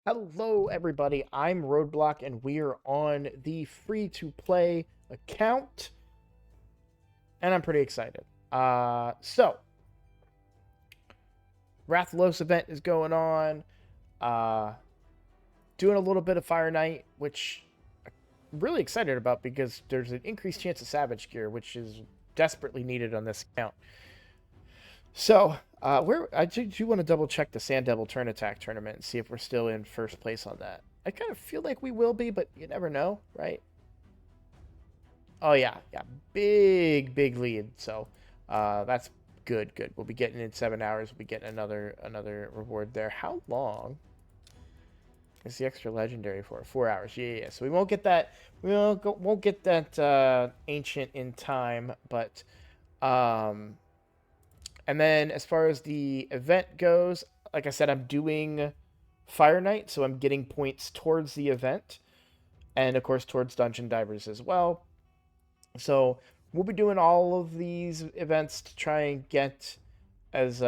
Hello, everybody. I'm Roadblock, and we are on the free-to-play account, and I'm pretty excited. Rathalos event is going on. Uh, Doing a little bit of Fire Knight, which I'm really excited about because there's an increased chance of Savage Gear, which is desperately needed on this account. I do want to double check the Sand Devil Turn Attack tournament and see if we're still in first place on that. I kind of feel like we will be, but you never know, right? Oh yeah, big lead. That's good. We'll be getting in 7 hours. We'll be getting another reward there. How long is the extra legendary for? 4 hours. Yeah. So we won't get that. Won't get that ancient in time, but um, and then as far as the event goes, like I said, I'm doing Fire Knight, so I'm getting points towards the event, and of course towards Dungeon Divers as well. So we'll be doing all of these events to try and get as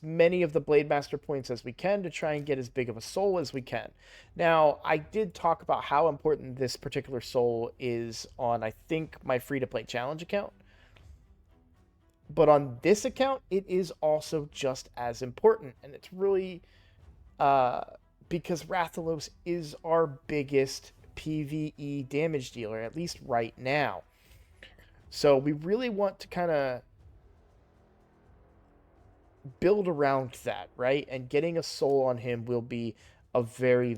many of the Blade Master points as we can to try and get as big of a soul as we can. Now, I did talk about how important this particular soul is on, I think, my free to play challenge account. But on this account, it is also just as important, and it's really uh, because Rathalos is our biggest PvE damage dealer, at least right now. So we really want to kind of build around that, right? And getting a soul on him will be a very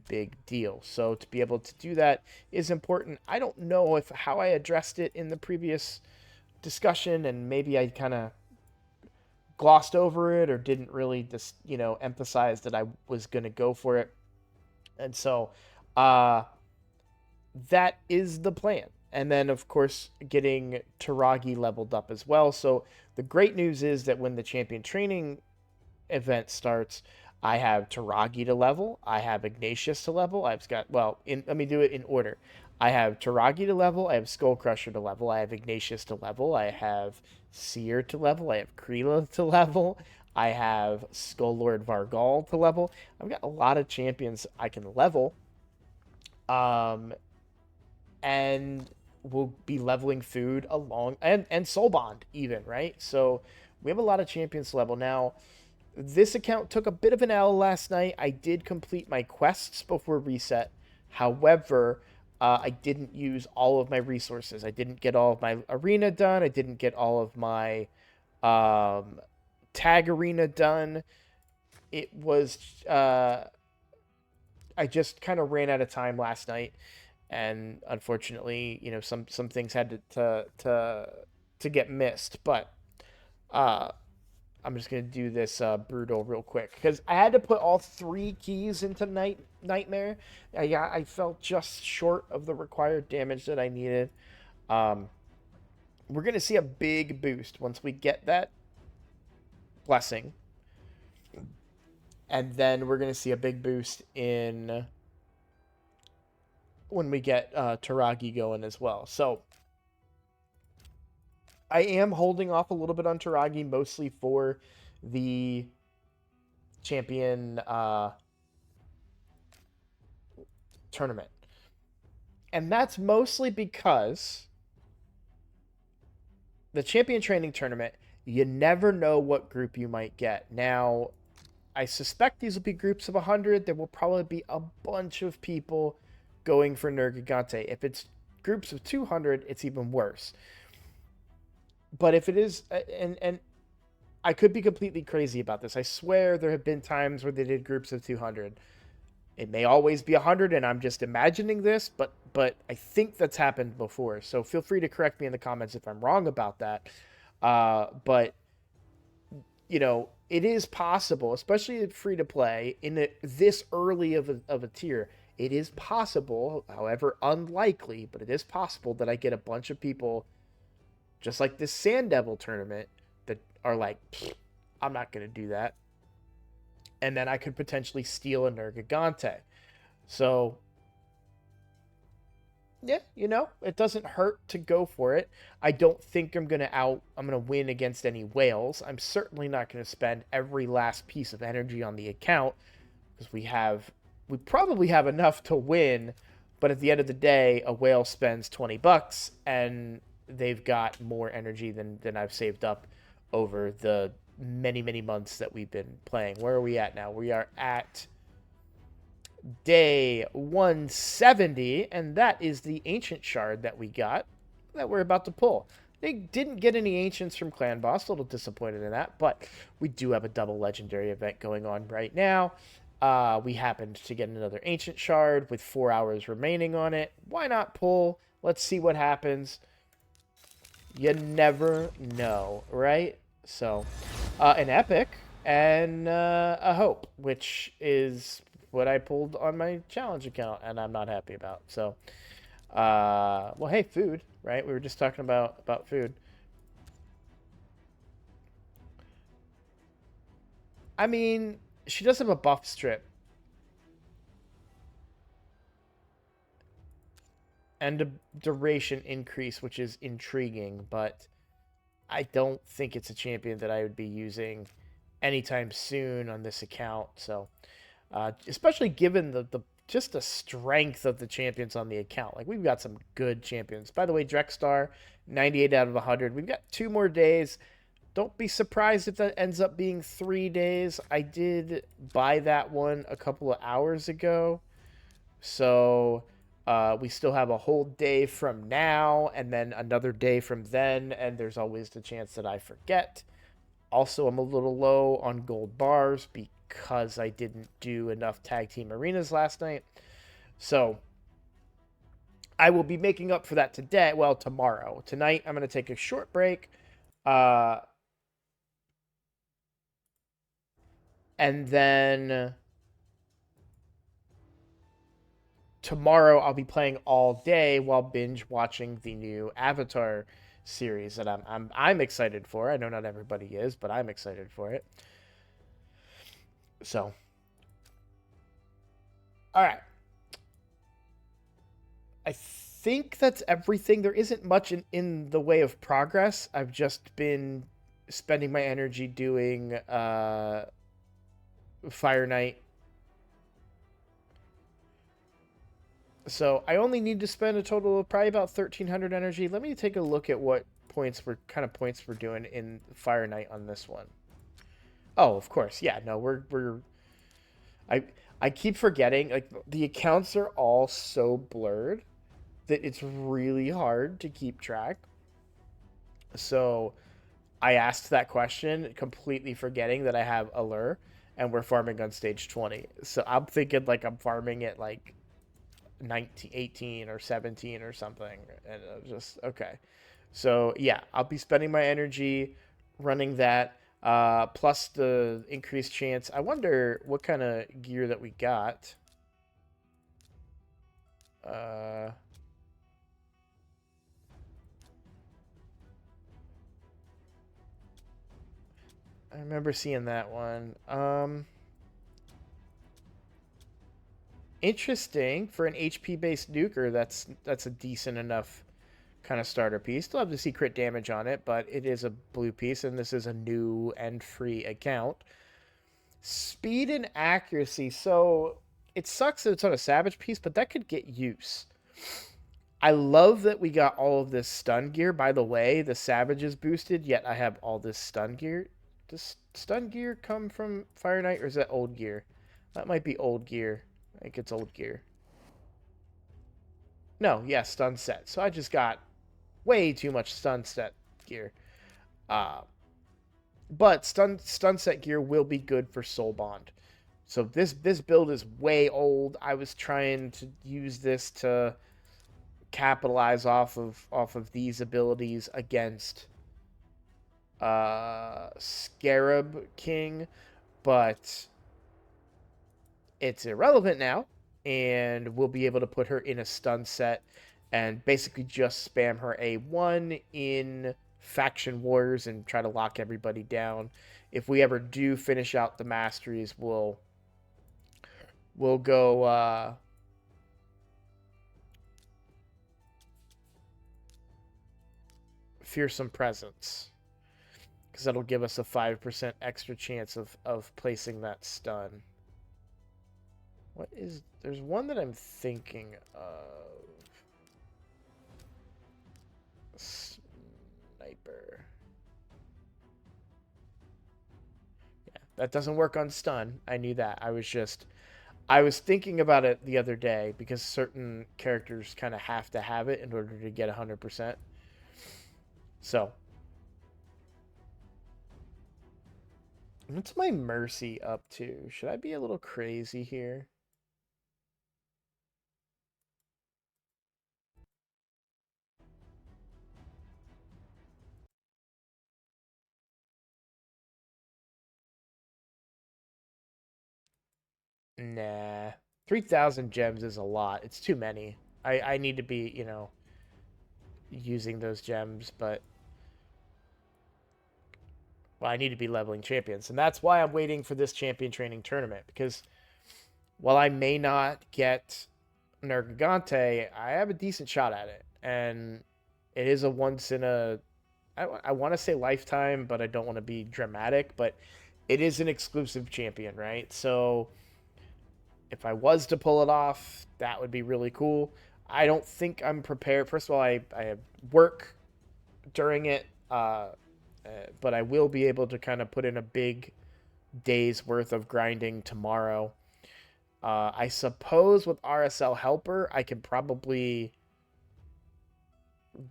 big deal. So to be able to do that is important. I don't know if how I addressed it in the previous discussion, and maybe I kind of glossed over it or didn't really just emphasize that I was going to go for it. And so uh that is the plan. And then, of course, getting Taragi leveled up as well. So the great news is that when the champion training event starts, I have Taragi to level. I have Ignatius to level. Let me do it in order. I have Taragi to level. I have Skull Crusher to level. I have Ignatius to level. I have Seer to level. I have Kreela to level. I have Skull Lord Vargal to level. I've got a lot of champions I can level. Um, and we'll be leveling food along and soul bond even, right? So we have a lot of champions to level now. This account took a bit of an L last night. I did complete my quests before reset. However, I didn't use all of my resources. I didn't get all of my arena done. I didn't get all of my um, tag arena done. It was I just kind of ran out of time last night, and unfortunately, some things had to get missed. But uh, I'm just gonna do this brutal real quick because I had to put all three keys into nightmare. I felt just short of the required damage that I needed. Um, we're gonna see a big boost once we get that blessing, and then we're gonna see a big boost in when we get Taragi going as well. So I am holding off a little bit on Taragi, mostly for the champion tournament. And that's mostly because the champion training tournament, you never know what group you might get. Now, I suspect these will be groups of 100. There will probably be a bunch of people going for Nergigante. If it's groups of 200, it's even worse. But if it is, and I could be completely crazy about this. I swear there have been times where they did groups of 200. It may always be 100, and I'm just imagining this, but I think that's happened before. So feel free to correct me in the comments if I'm wrong about that. But it is possible, especially free to play this early of a tier. It is possible, however unlikely, but it is possible that I get a bunch of people, just like this Sand Devil tournament, that are like, I'm not going to do that. And then I could potentially steal a Nergigante. So, yeah, it doesn't hurt to go for it. I don't think I'm going to win against any whales. I'm certainly not going to spend every last piece of energy on the account because we have we probably have enough to win, but at the end of the day, a whale spends 20 bucks and they've got more energy than I've saved up over the many, many months that we've been playing. Where are we at now? We are at day 170, and that is the ancient shard that we got that we're about to pull. They didn't get any ancients from Clan Boss, a little disappointed in that, but we do have a double legendary event going on right now. We happened to get another ancient shard with 4 hours remaining on it. Why not pull? Let's see what happens. You never know, right? So, an epic and a hope, which is what I pulled on my challenge account, and I'm not happy about. So, well, hey, food, right? We were just talking about food. I mean, she does have a buff strip and a duration increase, which is intriguing, but I don't think it's a champion that I would be using anytime soon on this account. So, especially given the just the strength of the champions on the account. Like, we've got some good champions. By the way, Drexstar, 98 out of 100. We've got 2 more days. Don't be surprised if that ends up being 3 days. I did buy that one a couple of hours ago. So we still have a whole day from now and then another day from then. And there's always the chance that I forget. Also, I'm a little low on gold bars because I didn't do enough tag team arenas last night. So I will be making up for that today. Well, tomorrow. Tonight, I'm going to take a short break. And then tomorrow I'll be playing all day while binge watching the new Avatar series that I'm excited for. I know not everybody is, but I'm excited for it. So, all right. I think that's everything. There isn't much in the way of progress. I've just been spending my energy doing Fire Knight. So I only need to spend a total of probably about 1,300 energy. Let me take a look at what points we're doing in Fire Knight on this one. Oh, of course, yeah. No, I I keep forgetting. Like, the accounts are all so blurred that it's really hard to keep track. So I asked that question, completely forgetting that I have Allure and we're farming on stage 20. So I'm thinking like I'm farming at like 19, 18 or 17 or something. And I was just, okay. So yeah, I'll be spending my energy running that. Plus the increased chance. I wonder what kind of gear that we got. Uh, I remember seeing that one. Interesting for an HP based nuker. That's a decent enough kind of starter piece. Still have to see crit damage on it, but it is a blue piece, and this is a new and free account. Speed and accuracy. So it sucks that it's on a savage piece, but that could get use. I love that we got all of this stun gear. By the way, the savage is boosted, yet I have all this stun gear. Does stun gear come from Fire Knight, or is that old gear? That might be old gear. I think it's old gear. No, yeah, stun set. So I just got way too much stun set gear. Uh, but stun set gear will be good for Soul Bond. So this build is way old. I was trying to use this to capitalize off of these abilities against Scarab King, but it's irrelevant now, and we'll be able to put her in a stun set and basically just spam her A1 in Faction Wars and try to lock everybody down. If we ever do finish out the masteries, we'll go Fearsome Presence, because that'll give us a 5% extra chance of placing that stun. There's one that I'm thinking of. Sniper. Yeah, that doesn't work on stun. I knew that. I was thinking about it the other day because certain characters kind of have to have it in order to get 100%. So, what's my mercy up to? Should I be a little crazy here? Nah. 3,000 gems is a lot. It's too many. I need to be, using those gems, but well, I need to be leveling champions. And that's why I'm waiting for this champion training tournament because while I may not get Nergigante, I have a decent shot at it. And it is a once in a I want to say lifetime, but I don't want to be dramatic, but it is an exclusive champion, right? So if I was to pull it off, that would be really cool. I don't think I'm prepared. First of all, I have work during it, but I will be able to kind of put in a big day's worth of grinding tomorrow. I suppose with RSL Helper, I can probably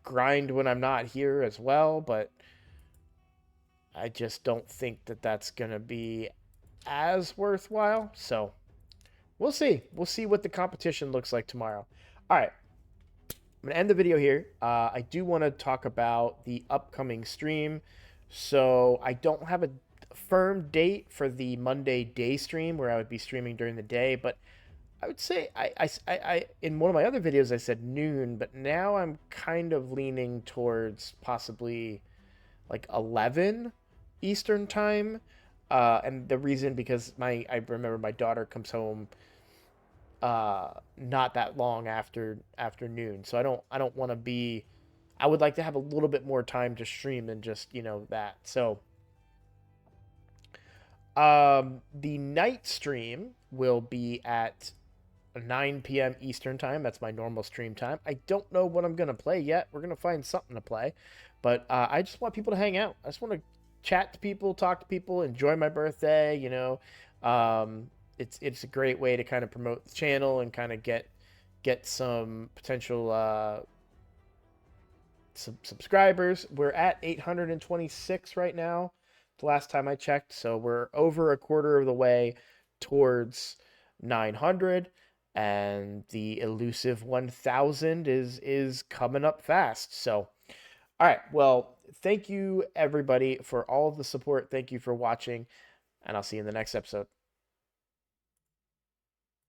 grind when I'm not here as well, but I just don't think that that's going to be as worthwhile. So we'll see. We'll see what the competition looks like tomorrow. All right. I'm going to end the video here. I do want to talk about the upcoming stream. So I don't have a firm date for the Monday day stream where I would be streaming during the day, but I would say in one of my other videos I said noon, but now I'm kind of leaning towards possibly like 11 Eastern time. And the reason because I remember my daughter comes home not that long after afternoon. So I don't want to be I would like to have a little bit more time to stream than just, that. So the night stream will be at 9 p.m. Eastern time. That's my normal stream time. I don't know what I'm going to play yet. We're going to find something to play. But I just want people to hang out. I just want to chat to people, talk to people, enjoy my birthday. It's a great way to kind of promote the channel and kind of get some potential subscribers. We're at 826 right now, the last time I checked. So we're over a quarter of the way towards 900, and the elusive 1000 is coming up fast. So, all right. Well, thank you everybody for all of the support. Thank you for watching, and I'll see you in the next episode.